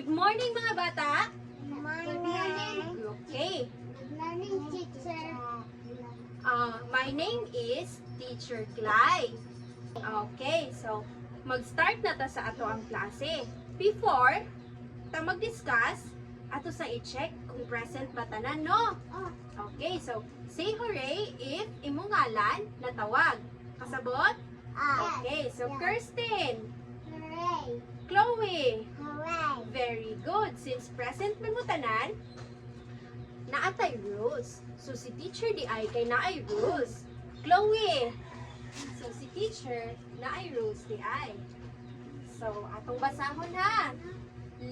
Good morning mga bata. Morning. Okay. Morning, teacher. My name is Teacher Clyde. Okay, so mag-start na ta sa ato ang klase. Before ta mag-discuss, ato sa i-check kung present ba tanan, no? Okay, so say hooray if imong ngalan natawag. Kasabot? Okay, so Kirsten, Hooray. Chloe. Hooray. Very good. Since present man mo tanan, naatay rules. So si teacher di ay kay naay rules. Chloe. So si teacher naay rules di ay. So atong basahon ha.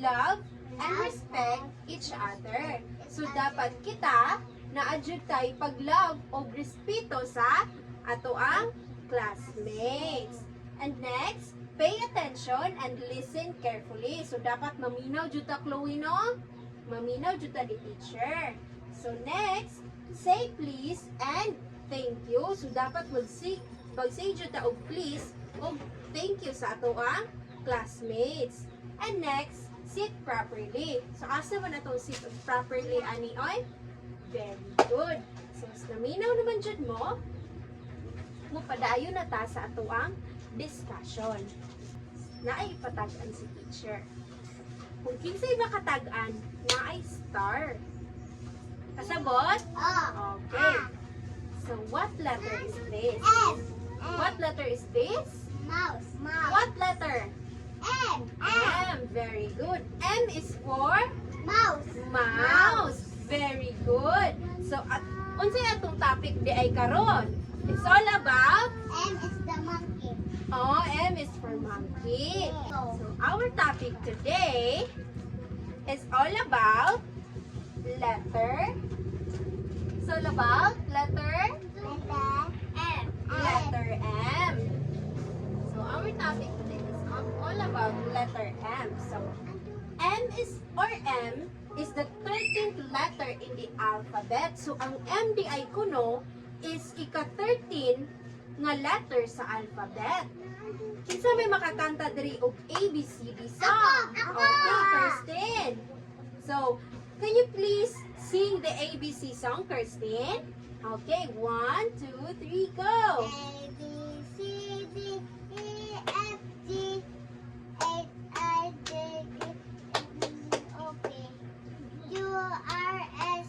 Love and respect each other. So dapat kita na-adjud tay pag-love o respeto sa ato ang classmates. And next, pay attention and listen carefully. So dapat maminaw jud ta, Chloe, no? Maminaw jud ta di teacher. So next, say please and thank you. So dapat mag-say jud ta og please og thank you sa ato ang classmates. And next, sit properly. So asa man atong sit properly ani oy? Very good. So naminaw naman jud mo, padayon na ta sa ato ang discussion. Naay patag-an si teacher. Kung kinsay makatag-an, naay star. Kasabot? Okay. So what letter is this? M. What letter is this? Mouse. Mouse. What letter? M. M. Very good. M is for Mouse. mouse. Very good. So unsay atong topic di ay karon? It's all about M is the monkey. M is for monkey. So our topic today is all about letter. It's all about letter M. letter M. So our topic today is all about letter M. So M is the 13th letter in the alphabet. So ang M di ay kuno is ika-13 nga letter sa alphabet. Kinsa may makakanta diri og ABCD song? Ako! Okay, Kirsten. So, can you please sing the ABC song, Kirsten? Okay, 1, 2, 3, go! A, B, C, D, E, F, G, H, I, J, K, L, O, P, Q, R, S,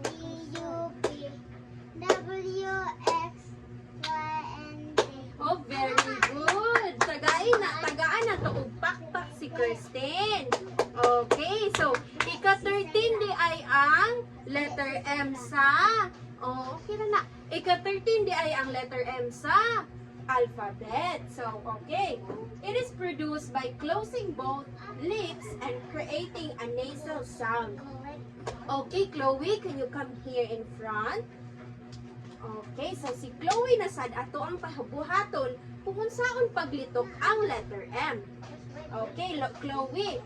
T, U, V, W, X, Y, and Z. Oh, very good. Tagaan na to og pakpak si Kirsten. Okay, so ika-13 di ay ang letter M sa okay na. Ika-13 di ay ang letter M sa alphabet. So, okay. It is produced by closing both lips and creating a nasal sound. Okay, Chloe, can you come here in front? Okay, so si Chloe na sad ato ang pahabuhaton kung unsaon paglitok ang letter M. Okay, Chloe.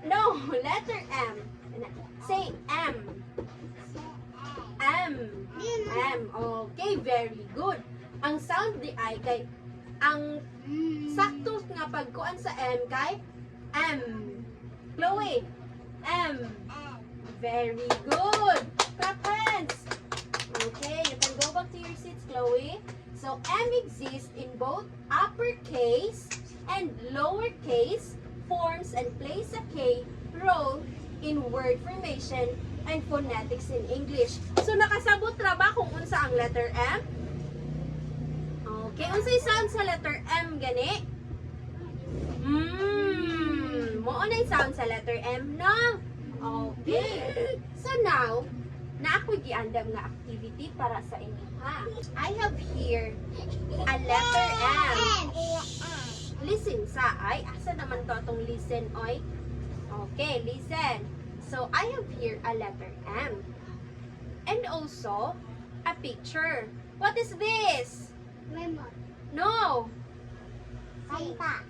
No, letter M. Say M. M. M. Okay, very good. Ang sound di ay kay ang sakto nga pagkuan sa M kay M. Chloe. M. Very good. Clap hands. Okay, you can go back to your seats, Chloe. So M exists in both uppercase and lowercase forms and plays a key role in word formation and phonetics in English. So nakasabot ra ba kung unsa ang letter M? Okay, unsay sound sa letter M gani? Mo unay sound sa letter M, no? Okay. So now, na ako giandam nga activity para sa inyo, ha? I have here a letter M. Listen sa, ay, asa naman to atong listen, oy? Okay, listen. So, I have here a letter M. And also, a picture. What is this? Lemon. No. Santa.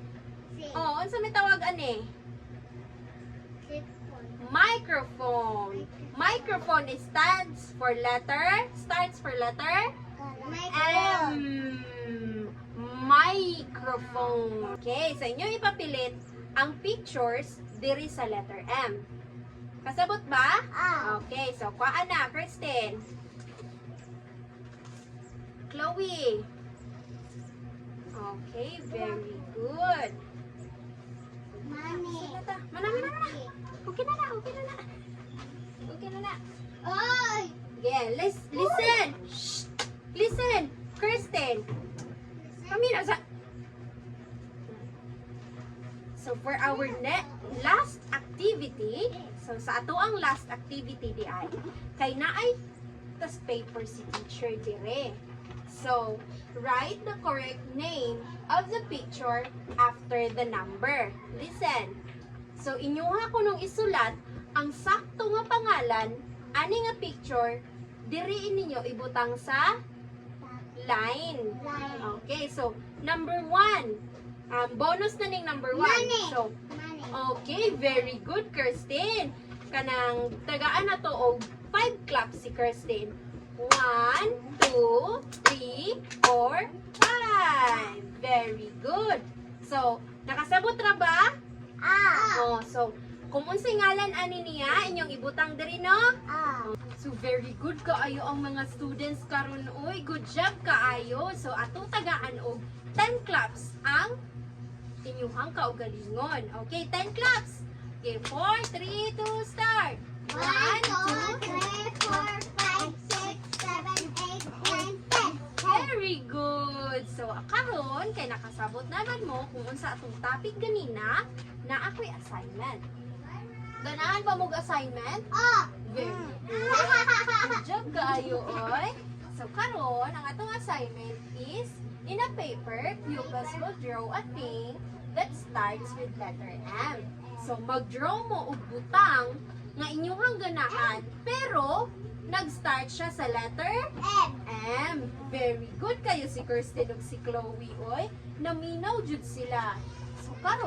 Oh, unsa may tawag ani? Microphone. Microphone starts for letter M. Microphone. Okay, sa inyo ipapilit ang pictures diri sa letter M. Kasabot ba? Okay, so kuhaan na, Kristen. Chloe. Okay, very good. Money. Mana. Okay na. Okay na. Oy! Yeah, listen. Shh. Listen, Kristen. Kami na sa... So, for our last activity, so sa ato ang last activity di ay, kay naay tas paper si teacher dire. So, write the correct name of the picture after the number. Listen. So, inyuha ko nung isulat ang sakto nga pangalan ani nga picture diri ninyo ibutang sa line. Okay, so number 1. Bonus na ning number 1. Money. So, Money. okay, very good, Kirsten. Kanang tagaan na to og 5 claps si Kirsten. 1, 2, 3, 4, 5. Very good. So, nakasabot ra ba? Oh, so kung unsay ngalan ani niya inyong ibutang diri no? So very good kaayo ang mga students karon oy. Good job kaayo. So ato tagaan og 10 claps ang inyong kaugalingon. Okay, 10 claps. Okay, 4, 3, 2, start. 1, 2, 3, 4, 5, 6, 7, 8, 9, 10. Very good. So karon kay nakasabot naman mo kung unsa atong topic ganina na ako'y assignment. Ganahan ba mong assignment? Very good. Good job kaayo oy. So karon ang atong assignment is in a paper, pupils will draw a thing that starts with letter M. So mag-draw mo og butang nga inyong ganahan pero nag-start siya sa letter M. Very good kayo si Kirsten ug si Chloe oy. Naminaw jud sila. So karon